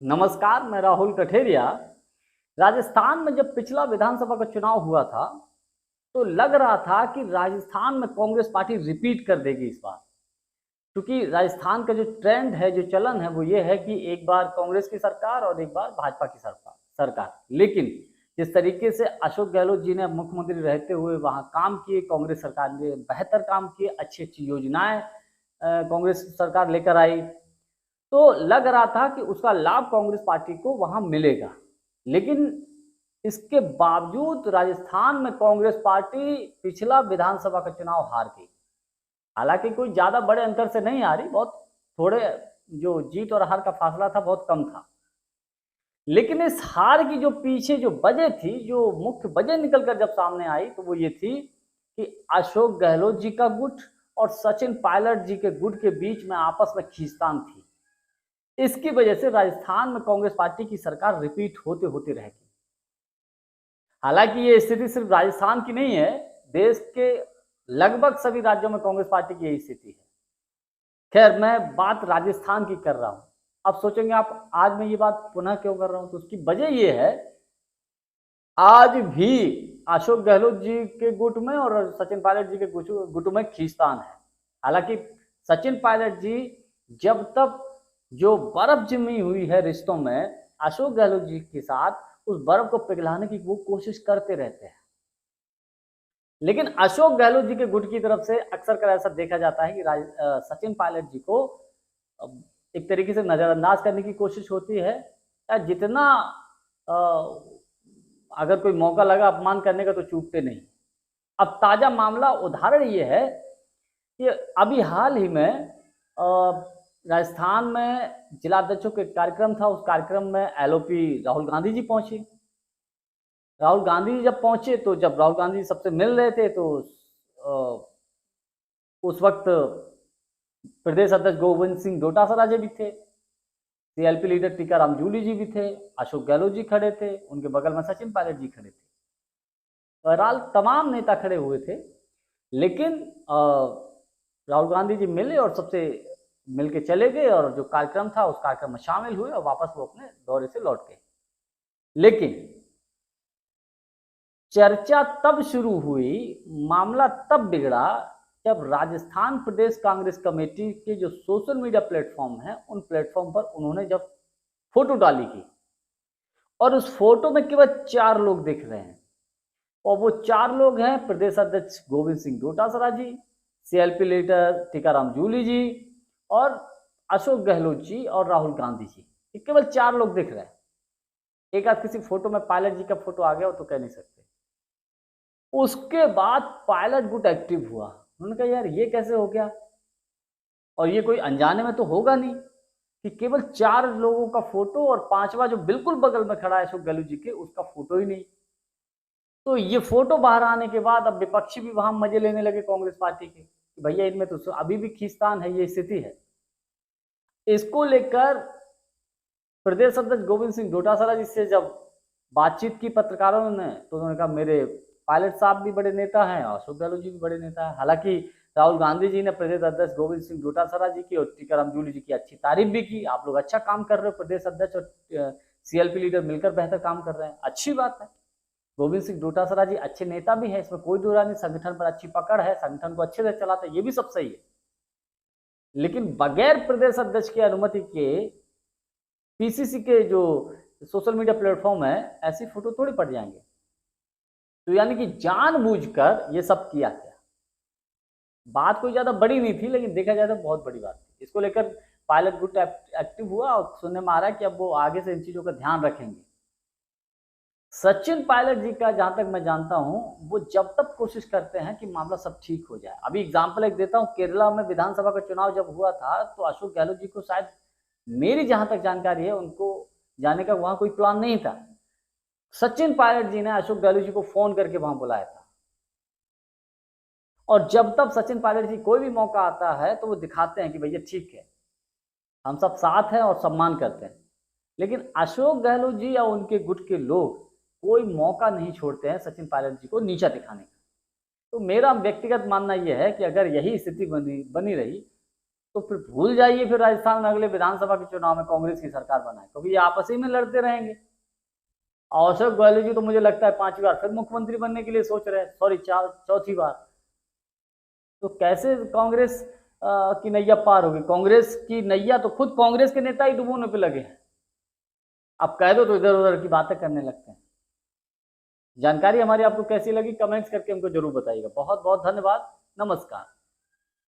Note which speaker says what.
Speaker 1: नमस्कार, मैं राहुल कठेरिया। राजस्थान में जब पिछला विधानसभा का चुनाव हुआ था, तो लग रहा था कि राजस्थान में कांग्रेस पार्टी रिपीट कर देगी इस बार। क्योंकि राजस्थान का जो ट्रेंड है, जो चलन है, वो ये है कि एक बार कांग्रेस की सरकार और एक बार भाजपा की सरकार। लेकिन जिस तरीके से अशोक गहलोत जी ने मुख्यमंत्री रहते हुए वहां काम किए, कांग्रेस सरकार ने बेहतर काम किए, अच्छी अच्छी योजनाएं कांग्रेस सरकार लेकर आई, तो लग रहा था कि उसका लाभ कांग्रेस पार्टी को वहां मिलेगा। लेकिन इसके बावजूद राजस्थान में कांग्रेस पार्टी पिछला विधानसभा का चुनाव हार गई। हालांकि कोई ज्यादा बड़े अंतर से नहीं हारी, बहुत थोड़े, जो जीत और हार का फासला था बहुत कम था। लेकिन इस हार की जो पीछे जो वजह थी, जो मुख्य वजह निकलकर जब सामने आई, तो वो ये थी कि अशोक गहलोत जी का गुट और सचिन पायलट जी के गुट के बीच में आपस में खींचतान थी। इसकी वजह से राजस्थान में कांग्रेस पार्टी की सरकार रिपीट होते होते रह गई। हालांकि ये स्थिति सिर्फ राजस्थान की नहीं है, देश के लगभग सभी राज्यों में कांग्रेस पार्टी की यही स्थिति है। खैर, मैं बात राजस्थान की कर रहा हूं। अब सोचेंगे आप, आज मैं ये बात पुनः क्यों कर रहा हूं, तो उसकी वजह ये है, आज भी अशोक गहलोत जी के गुट में और सचिन पायलट जी के गुट में खींचतान है। हालांकि सचिन पायलट जी जब तक जो बर्फ जमी हुई है रिश्तों में अशोक गहलोत जी के साथ, उस बर्फ को पिघलाने की वो कोशिश करते रहते हैं। लेकिन अशोक गहलोत जी के गुट की तरफ से अक्सर कर ऐसा देखा जाता है कि सचिन पायलट जी को एक तरीके से नजरअंदाज करने की कोशिश होती है, या जितना अगर कोई मौका लगा अपमान करने का तो चूकते नहीं। अब ताजा मामला उदाहरण ये है कि अभी हाल ही में राजस्थान में जिलाध्यक्षों के कार्यक्रम था। उस कार्यक्रम में एलओपी राहुल गांधी जी पहुंचे। राहुल गांधी जी जब पहुंचे, तो जब राहुल गांधी जी सबसे मिल रहे थे, तो उस वक्त प्रदेश अध्यक्ष गोविंद सिंह डोटासरा जी भी थे, सीएलपी लीडर टीकाराम जूली जी भी थे, अशोक गहलोत जी खड़े थे, उनके बगल में सचिन पायलट जी खड़े थे। बहरहाल तमाम नेता खड़े हुए थे। लेकिन राहुल गांधी जी मिले और सबसे मिलके चले गए, और जो कार्यक्रम था उस कार्यक्रम में शामिल हुए और वापस वो अपने दौरे से लौट गए। लेकिन चर्चा तब शुरू हुई, मामला तब बिगड़ा, जब राजस्थान प्रदेश कांग्रेस कमेटी के जो सोशल मीडिया प्लेटफॉर्म है, उन प्लेटफॉर्म पर उन्होंने जब फोटो डाली की, और उस फोटो में केवल 4 लोग दिख रहे हैं, और वो 4 लोग हैं प्रदेश अध्यक्ष गोविंद सिंह डोटासरा जी, सीएलपी लीडर टीकाराम जूली जी, और अशोक गहलोत जी और राहुल गांधी जी। ये केवल 4 लोग दिख रहे हैं। एक आध किसी फोटो में पायलट जी का फोटो आ गया हो तो कह नहीं सकते। उसके बाद पायलट गुट एक्टिव हुआ। उन्होंने कहा यार ये कैसे हो गया, और ये कोई अनजाने में तो होगा नहीं कि केवल 4 लोगों का फोटो और 5वां जो बिल्कुल बगल में खड़ा है अशोक गहलोत जी के, उसका फोटो ही नहीं। तो ये फोटो बाहर आने के बाद अब विपक्षी भी वहां मजे लेने लगे कांग्रेस पार्टी के, कि भैया इनमें तो अभी भी खींचतान है, ये स्थिति है। इसको लेकर प्रदेश अध्यक्ष गोविंद सिंह डोटासरा जी से जब बातचीत की पत्रकारों ने, तो उन्होंने कहा मेरे पायलट साहब भी बड़े नेता हैं, अशोक गहलोत जी भी बड़े नेता हैं। हालांकि राहुल गांधी जी ने प्रदेश अध्यक्ष गोविंद सिंह डोटासरा जी की और टीकाराम जूली जी की अच्छी तारीफ भी की। आप लोग अच्छा काम कर रहे हो, प्रदेश अध्यक्ष और सीएलपी लीडर मिलकर बेहतर काम कर रहे हैं, अच्छी बात है। गोविंद सिंह डोटासरा जी अच्छे नेता भी है, इसमें कोई दो राय नहीं, संगठन पर अच्छी पकड़ है, संगठन को अच्छे से चलाते हैं, ये भी सब सही है। लेकिन बगैर प्रदेश अध्यक्ष की अनुमति के पीसीसी के जो सोशल मीडिया प्लेटफॉर्म है, ऐसी फोटो थोड़ी पड़ जाएंगे। तो यानी कि जानबूझकर ये सब किया गया। बात कोई ज्यादा बड़ी नहीं थी, लेकिन देखा जाए तो बहुत बड़ी बात थी। इसको लेकर पायलट गुट एक्टिव हुआ, और सुनने में आ रहा है कि अब वो आगे से इन चीजों का ध्यान रखेंगे। सचिन पायलट जी का जहां तक मैं जानता हूं, वो जब तक कोशिश करते हैं कि मामला सब ठीक हो जाए। अभी एग्जाम्पल एक देता हूं, केरला में विधानसभा का चुनाव जब हुआ था, तो अशोक गहलोत जी को शायद, मेरी जहां तक जानकारी है, उनको जाने का वहां कोई प्लान नहीं था। सचिन पायलट जी ने अशोक गहलोत जी को फोन करके वहां बुलाया था, और जब तक सचिन पायलट जी कोई भी मौका आता है तो वो दिखाते हैं कि भैया ठीक है, हम सब साथ हैं और सम्मान करते हैं। लेकिन अशोक गहलोत जी या उनके गुट के लोग कोई मौका नहीं छोड़ते हैं सचिन पायलट जी को नीचा दिखाने का। तो मेरा व्यक्तिगत मानना यह है कि अगर यही स्थिति बनी रही, तो फिर भूल जाइए फिर राजस्थान में अगले विधानसभा के चुनाव में कांग्रेस की सरकार बनाए, क्योंकि ये आपस ही में लड़ते रहेंगे। अशोक गहलोत जी तो मुझे लगता है 5वीं बार फिर मुख्यमंत्री बनने के लिए सोच रहे हैं, सॉरी चौथी बार। तो कैसे कांग्रेस की नैया पार होगी? कांग्रेस की नैया तो खुद कांग्रेस के नेता ही डुबोने पे लगे हैं। आप कह दो तो इधर उधर की बातें करने लगते हैं। जानकारी हमारी आपको कैसी लगी कमेंट्स करके हमको जरूर बताइएगा। बहुत बहुत धन्यवाद। नमस्कार।